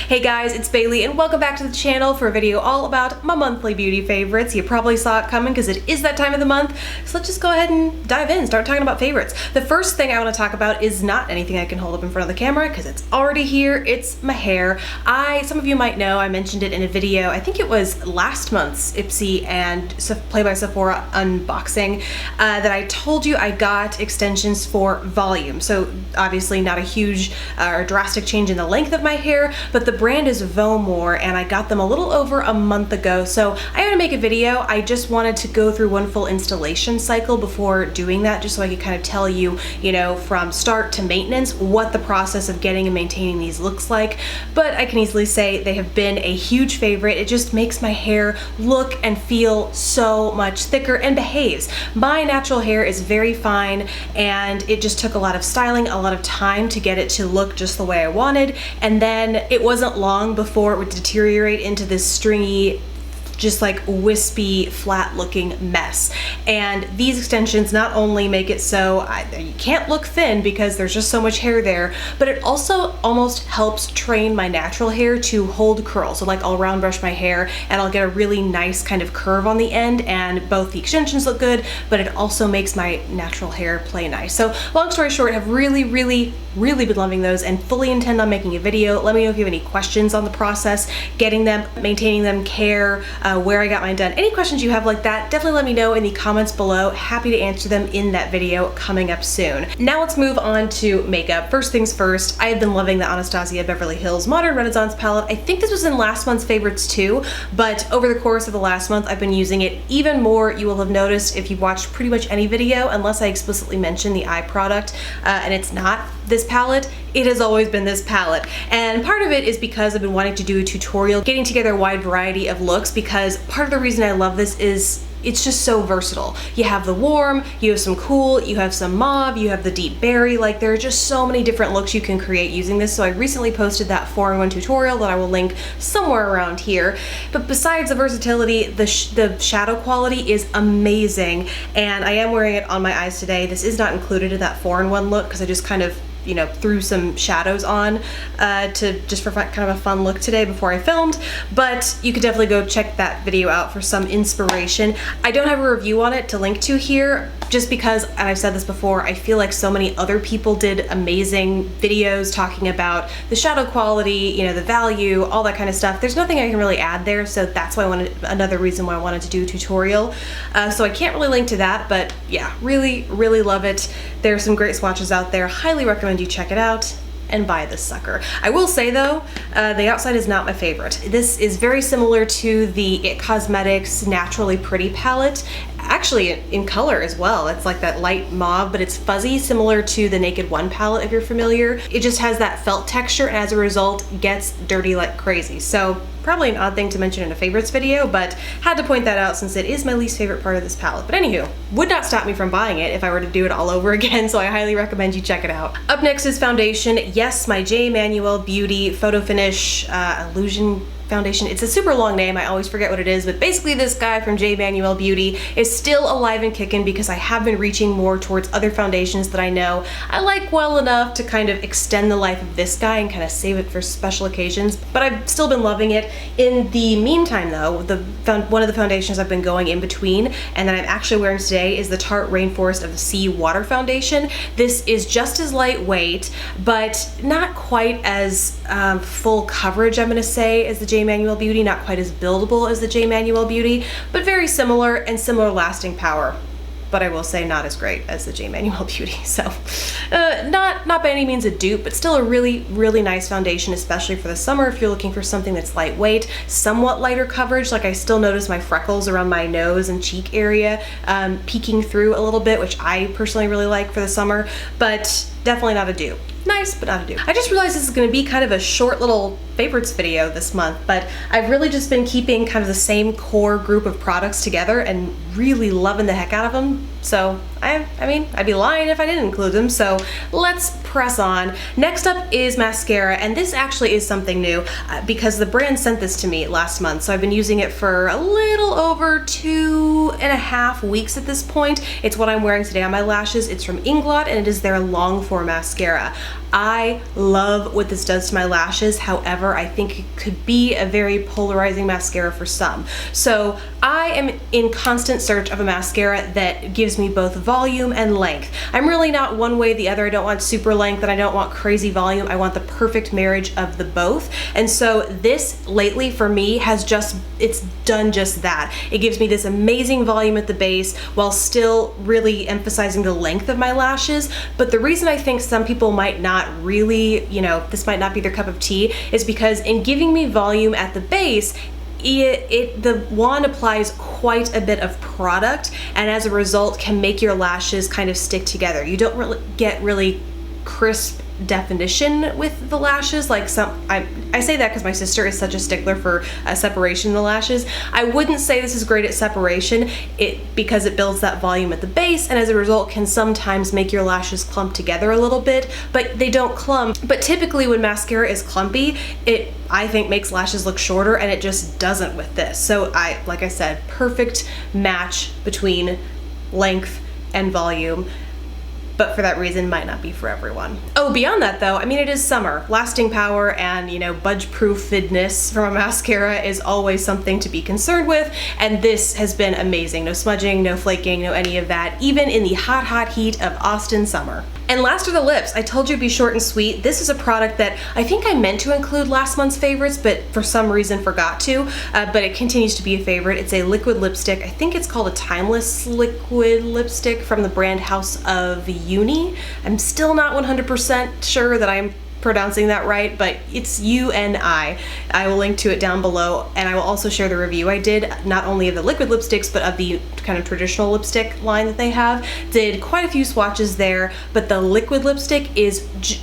Hey guys, it's Bailey and welcome back to the channel for a video all about my monthly beauty favorites. You probably saw it coming because it is that time of the month, so let's just go ahead and dive in, start talking about favorites. The first thing I want to talk about is not anything I can hold up in front of the camera because it's already here. It's my hair. Some of you might know, I mentioned it in a video, I think it was last month's Ipsy and Play by Sephora unboxing, that I told you I got extensions for volume. So obviously not a huge or drastic change in the length of my hair, but the brand is VoMor and I got them a little over a month ago. So I had to make a video. I just wanted to go through one full installation cycle before doing that, just so I could kind of tell you, from start to maintenance, what the process of getting and maintaining these looks like. But I can easily say they have been a huge favorite. It just makes my hair look and feel so much thicker and behaves. My natural hair is very fine and it just took a lot of styling, a lot of time to get it to look just the way I wanted, and then it wasn't long before it would deteriorate into this stringy, just like wispy, flat looking mess. And these extensions not only make it so you can't look thin because there's just so much hair there, but it also almost helps train my natural hair to hold curl. So like I'll round brush my hair and I'll get a really nice kind of curve on the end, and both the extensions look good, but it also makes my natural hair play nice. So long story short, I have really been loving those and fully intend on making a video. Let me know if you have any questions on the process, getting them, maintaining them, care, where I got mine done. Any questions you have like that, definitely let me know in the comments below. Happy to answer them in that video coming up soon. Now let's move on to makeup. First things first, I have been loving the Anastasia Beverly Hills Modern Renaissance palette. I think this was in last month's favorites too, but over the course of the last month, I've been using it even more. You will have noticed if you've watched pretty much any video, unless I explicitly mention the eye product, and it's not this palette, it has always been this palette. And part of it is because I've been wanting to do a tutorial, getting together a wide variety of looks, because part of the reason I love this is it's just so versatile. You have the warm, you have some cool, you have some mauve, you have the deep berry. Like, there are just so many different looks you can create using this. So I recently posted that 4-in-1 tutorial that I will link somewhere around here. But besides the versatility, the shadow quality is amazing. And I am wearing it on my eyes today. This is not included in that 4-in-1 look because I just kind of threw some shadows on just for kind of a fun look today before I filmed, but you could definitely go check that video out for some inspiration. I don't have a review on it to link to here, just because, and I've said this before, I feel like so many other people did amazing videos talking about the shadow quality, the value, all that kind of stuff. There's nothing I can really add there, so that's why another reason why I wanted to do a tutorial. So I can't really link to that, but yeah, really love it. There are some great swatches out there. Highly recommend you check it out and buy this sucker. I will say though, the outside is not my favorite. This is very similar to the IT Cosmetics Naturally Pretty palette, actually in color as well. It's like that light mauve, but it's fuzzy, similar to the Naked One palette if you're familiar. It just has that felt texture and as a result gets dirty like crazy. So probably an odd thing to mention in a favorites video, but had to point that out since it is my least favorite part of this palette. But anywho, would not stop me from buying it if I were to do it all over again, so I highly recommend you check it out. Up next is foundation. Yes, my J. Manuel Beauty Photo Finish Illusion foundation. It's a super long name, I always forget what it is, but basically this guy from J. Manuel Beauty is still alive and kicking because I have been reaching more towards other foundations that I know I like well enough to kind of extend the life of this guy and kind of save it for special occasions, but I've still been loving it. In the meantime though, one of the foundations I've been going in between and that I'm actually wearing today is the Tart Rainforest of the Seawater foundation. This is just as lightweight, but not quite as full coverage, I'm gonna say, as the J. Manuel Beauty, not quite as buildable as the J. Manuel Beauty, but very similar and similar lasting power. But I will say not as great as the J. Manuel Beauty. So not by any means a dupe, but still a really nice foundation, especially for the summer if you're looking for something that's lightweight, somewhat lighter coverage. Like I still notice my freckles around my nose and cheek area peeking through a little bit, which I personally really like for the summer, but definitely not a dupe. Nice, but not a dupe. I just realized this is going to be kind of a short little favorites video this month, but I've really just been keeping kind of the same core group of products together and really loving the heck out of them. So I mean, I'd be lying if I didn't include them, so let's press on. Next up is mascara, and this actually is something new because the brand sent this to me last month, so I've been using it for a little over 2.5 weeks at this point. It's what I'm wearing today on my lashes. It's from Inglot, and it is their long form mascara. I love what this does to my lashes. However, I think it could be a very polarizing mascara for some. So I am in constant search of a mascara that gives me both volume and length. I'm really not one way or the other. I don't want super length and I don't want crazy volume. I want the perfect marriage of the both. And so this lately for me has it's done just that. It gives me this amazing volume at the base while still really emphasizing the length of my lashes. But the reason I think some people might not really, this might not be their cup of tea is because in giving me volume at the base, the wand applies quite a bit of product, and as a result can make your lashes kind of stick together. You don't really get really crisp definition with the lashes like I say that because my sister is such a stickler for separation in the lashes. I wouldn't say this is great at separation because it builds that volume at the base, and as a result can sometimes make your lashes clump together a little bit, but they don't clump. But typically when mascara is clumpy, I think makes lashes look shorter, and it just doesn't with this. So like I said, perfect match between length and volume. But for that reason might not be for everyone. Oh, beyond that though, I mean, it is summer. Lasting power and, budge-proofedness from a mascara is always something to be concerned with, and this has been amazing. No smudging, no flaking, no any of that, even in the hot, hot heat of Austin summer. And last are the lips. I told you it'd be short and sweet. This is a product that I think I meant to include last month's favorites, but for some reason forgot to, but it continues to be a favorite. It's a liquid lipstick. I think it's called a Timeless liquid lipstick from the brand House of Uni. I'm still not 100% sure that I'm pronouncing that right, but it's UNI. I will link to it down below, and I will also share the review I did, not only of the liquid lipsticks, but of the kind of traditional lipstick line that they have. Did quite a few swatches there, but the liquid lipstick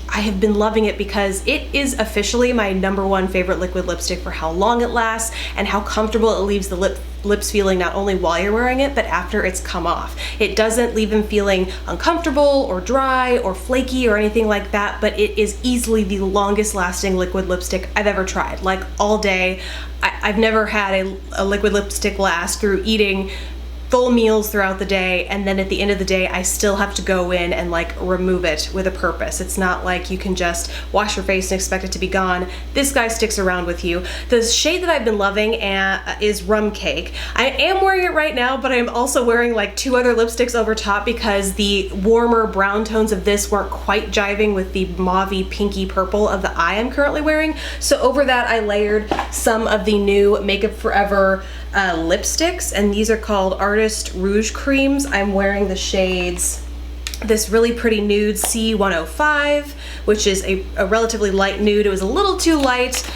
I have been loving it because it is officially my #1 favorite liquid lipstick for how long it lasts and how comfortable it leaves the lips feeling not only while you're wearing it, but after it's come off. It doesn't leave them feeling uncomfortable or dry or flaky or anything like that, but it is easily the longest lasting liquid lipstick I've ever tried, like all day. I've never had a liquid lipstick last through eating full meals throughout the day, and then at the end of the day I still have to go in and like remove it with a purpose. It's not like you can just wash your face and expect it to be gone. This guy sticks around with you. The shade that I've been loving is Rum Cake. I am wearing it right now, but I'm also wearing like 2 other lipsticks over top because the warmer brown tones of this weren't quite jiving with the mauvey pinky purple of the eye I'm currently wearing. So over that I layered some of the new Makeup Forever lipsticks, and these are called Artist Rouge Creams. I'm wearing the shades, this really pretty nude C105, which is a relatively light nude. It was a little too light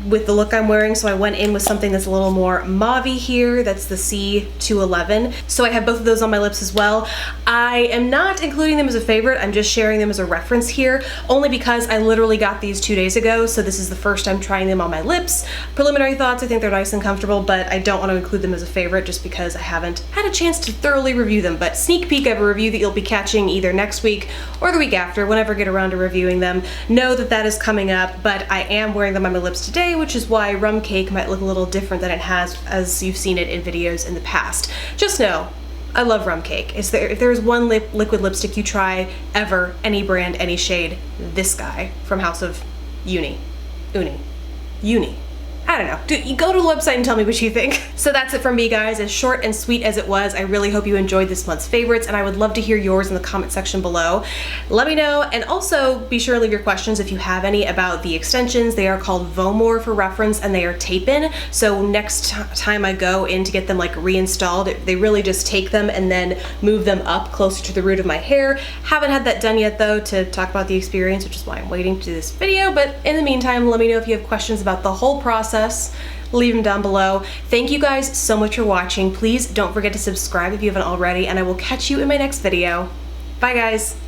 with the look I'm wearing, so I went in with something that's a little more mauvey here. That's the C211. So I have both of those on my lips as well. I am not including them as a favorite. I'm just sharing them as a reference here, only because I literally got these 2 days ago, so this is the first time trying them on my lips. Preliminary thoughts, I think they're nice and comfortable, but I don't want to include them as a favorite just because I haven't had a chance to thoroughly review them. But sneak peek of a review that you'll be catching either next week or the week after, whenever I get around to reviewing them. Know that that is coming up, but I am wearing them on my lips today, which is why Rum Cake might look a little different than it has as you've seen it in videos in the past. Just know, I love Rum Cake. If there's one liquid lipstick you try ever, any brand, any shade, this guy from House of Uni. I don't know. You go to the website and tell me what you think. So that's it from me, guys. As short and sweet as it was, I really hope you enjoyed this month's favorites, and I would love to hear yours in the comment section below. Let me know, and also be sure to leave your questions if you have any about the extensions. They are called VoMor for reference, and they are tape-in. So next time I go in to get them like reinstalled, they really just take them and then move them up closer to the root of my hair. Haven't had that done yet though to talk about the experience, which is why I'm waiting to do this video. But in the meantime, let me know if you have questions about the whole process. Leave them down below. Thank you guys so much for watching. Please don't forget to subscribe if you haven't already, and I will catch you in my next video. Bye guys.